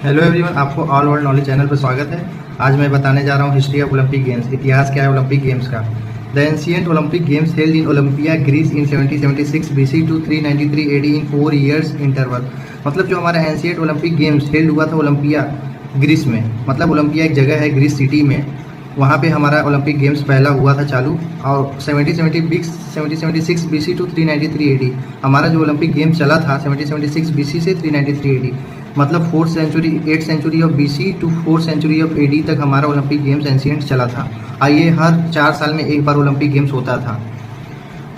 Hello everyone, आपको all world knowledge channel पर स्वागत है। आज मैं बताने जा रहा हूँ हिस्ट्री ऑफ ओलंपिक गेम्स। इतिहास क्या है ओलंपिक गेम्स का। The ancient Olympic games held in Olympia Greece in 1776 BC to 393 AD in 4 years interval. मतलब जो हमारा एंशियंट ओलंपिक गेम्स हेल्ड हुआ था ओलंपिया ग्रीस में, मतलब ओलंपिया एक जगह है ग्रीस सिटी में, वहाँ पे हमारा ओलंपिक गेम्स पहला हुआ था चालू। और 1776 BC टू 393 AD हमारा जो ओलंपिक गेम्स चला था 1776 BC से 393 AD, मतलब 4th century 8th century of BC to 4th century of AD तक हमारा ओलंपिक गेम्स एंशियंट चला था। आइए, हर 4 साल में एक बार ओलंपिक गेम्स होता था।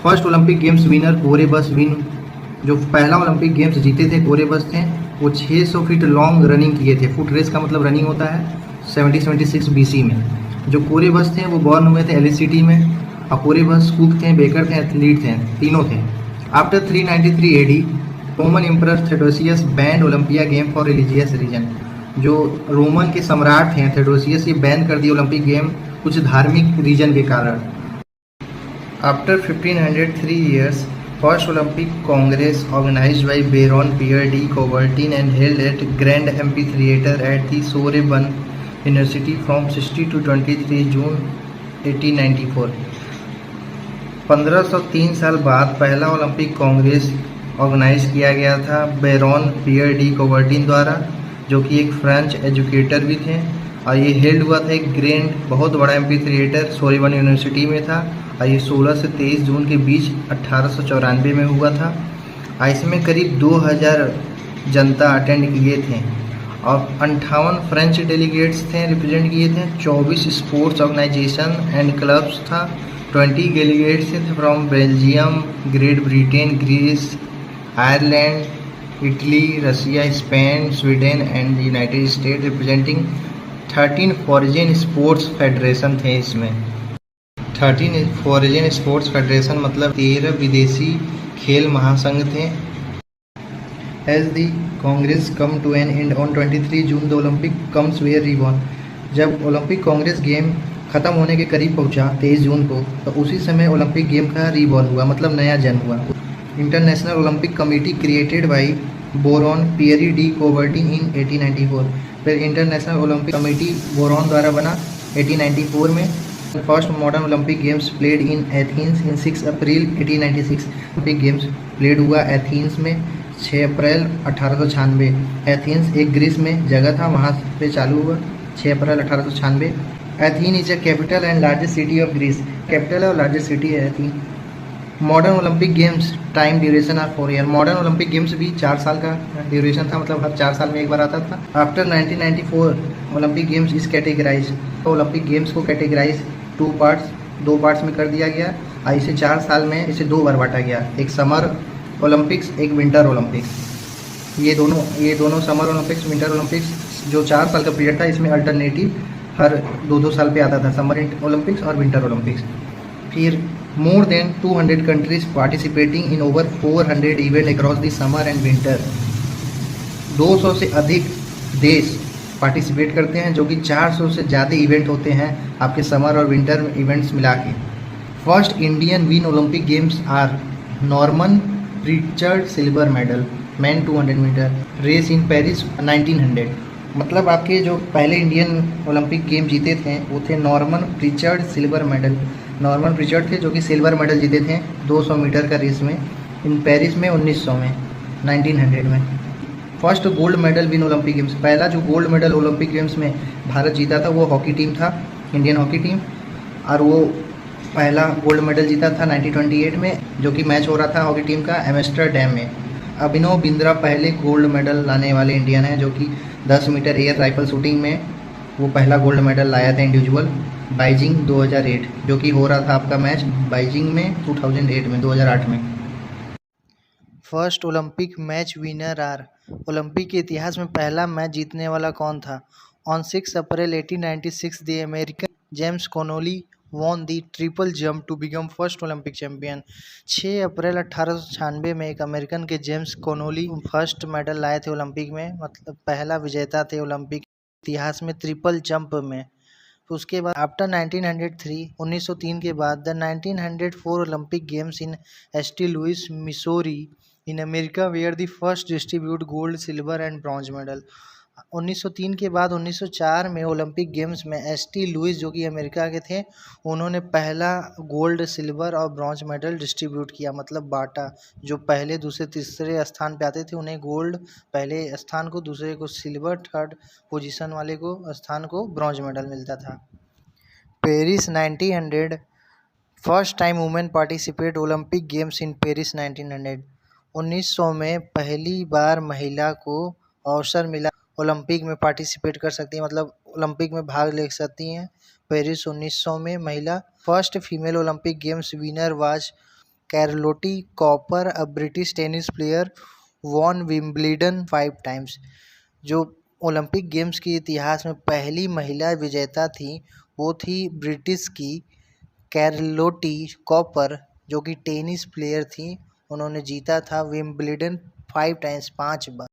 First Olympic games winner Coroebus win, जो पहला ओलंपिक गेम्स जीते थे कोरेबस थे। वो 600 फीट लॉन्ग रनिंग किए थे। फुट रेस का मतलब रनिंग होता है। 1776 BC में जो कोरेबस थे वो बॉर्न हुए थे एलिस सिटी में। और कोरेबस कुक थे, बेकर थे, एथलीट थे, तीनों थे। After 393 AD Roman emperor Theodosius banned Olympia game for religious reason. जो रोमन के सम्राट थे थेडोसियस, ये बैन कर दिए ओलंपिक गेम कुछ धार्मिक रीजन के कारण। After 1503 years, first Olympic Congress organized by Baron Pierre de Coubertin and held at Grand Amphitheatre at the Sorbonne University from 60 to 23 June 1894। 1503 साल बाद पहला ओलंपिक कांग्रेस ऑर्गेनाइज किया गया था बेरॉन पियर डी कोबर्टिन द्वारा, जो कि एक फ्रेंच एजुकेटर भी थे। और ये हेल्ड हुआ था एक ग्रैंड बहुत बड़ा एम्पी थिएटर सोरिबन यूनिवर्सिटी में था। और ये 16 से 23 जून के बीच 1894 में हुआ था। और इसमें करीब 2000 जनता अटेंड किए थे और 58 फ्रेंच डेलीगेट्स थे रिप्रेजेंट किए थे। 24 स्पोर्ट्स ऑर्गेनाइजेशन एंड क्लब्स था। 20 डेलीगेट्स थे from Belgium, Great Britain, Greece, Ireland, Italy, Russia, Spain, Sweden and United State representing 13 foreign sports federation थे। इसमें 13 फॉरेन स्पोर्ट्स फेडरेशन मतलब 13 विदेशी खेल महासंघ थे। As the congress come to an end on 23 June the Olympic comes were reborn. जब Olympic congress game ख़त्म होने के करीब पहुंचा 23 जून को, तो उसी समय ओलंपिक गेम का रीबॉर्न हुआ, मतलब नया जन्म हुआ। International Olympic committee created by baron Pierre de Coubertin in 1894। फिर इंटरनेशनल ओलंपिक कमेटी बोरॉन द्वारा बना 1894 में। First modern Olympic games played in Athens in 6 April 1896। Olympic games played हुआ एथेंस में 6 अप्रैल 1896। एथेंस एक ग्रीस में जगह था, वहाँ पे चालू हुआ 6 April 1896। Athens is a capital and largest city of Greece. Capital है और लार्जेस्ट सिटी है Athens. Modern Olympic games time duration are 4 year. Modern Olympic games भी 4 साल का ड्यूरेशन था, मतलब हर 4 साल में एक बार आता था। After 1994 Olympic games is categorize. तो ओलंपिक गेम्स को कैटेगराइज 2 पार्ट्स में कर दिया गया और इसे 4 साल में इसे 2 बार बांटा गया, एक समर ओलंपिक्स, एक विंटर ओलंपिक्स। ये दोनों समर ओलंपिक्स, विंटर ओलंपिक्स जो 4 साल का पीरियड था, इसमें अल्टरनेटिव हर 2-2 साल पे आता था, समर ओलंपिक्स और विंटर ओलंपिक्स। फिर more than 200 countries participating in over 400 event across the summer and winter। 200 से अधिक देश पार्टिसिपेट करते हैं, जो कि 400 से ज़्यादा इवेंट होते हैं आपके समर और विंटर इवेंट्स मिला के। First Indian win Olympic games are Norman Pritchard silver medal man 200 metre race in Paris 1900। मतलब आपके जो पहले इंडियन ओलंपिक गेम जीते थे वो थे Norman Pritchard silver medal. Norman Pritchard थे जो कि सिल्वर मेडल जीते थे 200 मीटर का रेस में इन पेरिस में 1900 में 1900 में। First gold medal win Olympic games. पहला जो गोल्ड मेडल ओलंपिक गेम्स में भारत जीता था वो हॉकी टीम था, इंडियन हॉकी टीम। और वो पहला गोल्ड मेडल जीता था 1928 में, जो कि मैच हो रहा था हॉकी टीम का एम्स्टर्डम में। अभिनव बिंद्रा पहले गोल्ड मेडल लाने वाले इंडियन हैं, जो कि 10 मीटर एयर राइफल शूटिंग में वो पहला गोल्ड मेडल लाया था इंडिविजुअल, बाइजिंग 2008, जो कि हो रहा था आपका मैच बाइजिंग में 2008 में। First Olympic match winner are. Olympic के इतिहास में पहला मैच जीतने वाला कौन था। On 6 April 1896 the American James Connolly won the triple jump to become first Olympic champion. 6 April 1896 में एक अमेरिकन के जेम्स कॉनोली फर्स्ट मेडल लाए थे ओलंपिक में, मतलब पहला विजेता थे ओलंपिक इतिहास में ट्रिपल जंप में। उसके बाद आफ्टर 1903 के बाद the 1904 Olympic games in ST Louis Missouri in America were the first distribute gold, silver and bronze medal. 1903 के बाद 1904 में ओलंपिक गेम्स में एस.टी. लुइस जो कि अमेरिका के थे, उन्होंने पहला गोल्ड, सिल्वर और ब्रॉन्ज मेडल डिस्ट्रीब्यूट किया, मतलब बांटा। जो पहले, दूसरे, तीसरे स्थान पे आते थे उन्हें गोल्ड, पहले स्थान को, दूसरे को सिल्वर, थर्ड पोजीशन वाले को स्थान को ब्रॉन्ज मेडल मिलता था। Paris 1900, first time women participate Olympic games इन पेरिस 1900। 1900 में पहली बार महिला को अवसर मिला ओलंपिक में पार्टिसिपेट कर सकती हैं, मतलब ओलंपिक में भाग ले सकती हैं। पेरिस 1900 में महिला। First female Olympic games winner was Charlotte Cooper, a British tennis player, won Wimbledon 5 times. जो ओलंपिक गेम्स के इतिहास में पहली महिला विजेता थी वो थी ब्रिटिश की कैरलोटी कॉपर, जो कि टेनिस प्लेयर थी। उन्होंने जीता था विम्बल्डन 5 टाइम्स, 5 बार।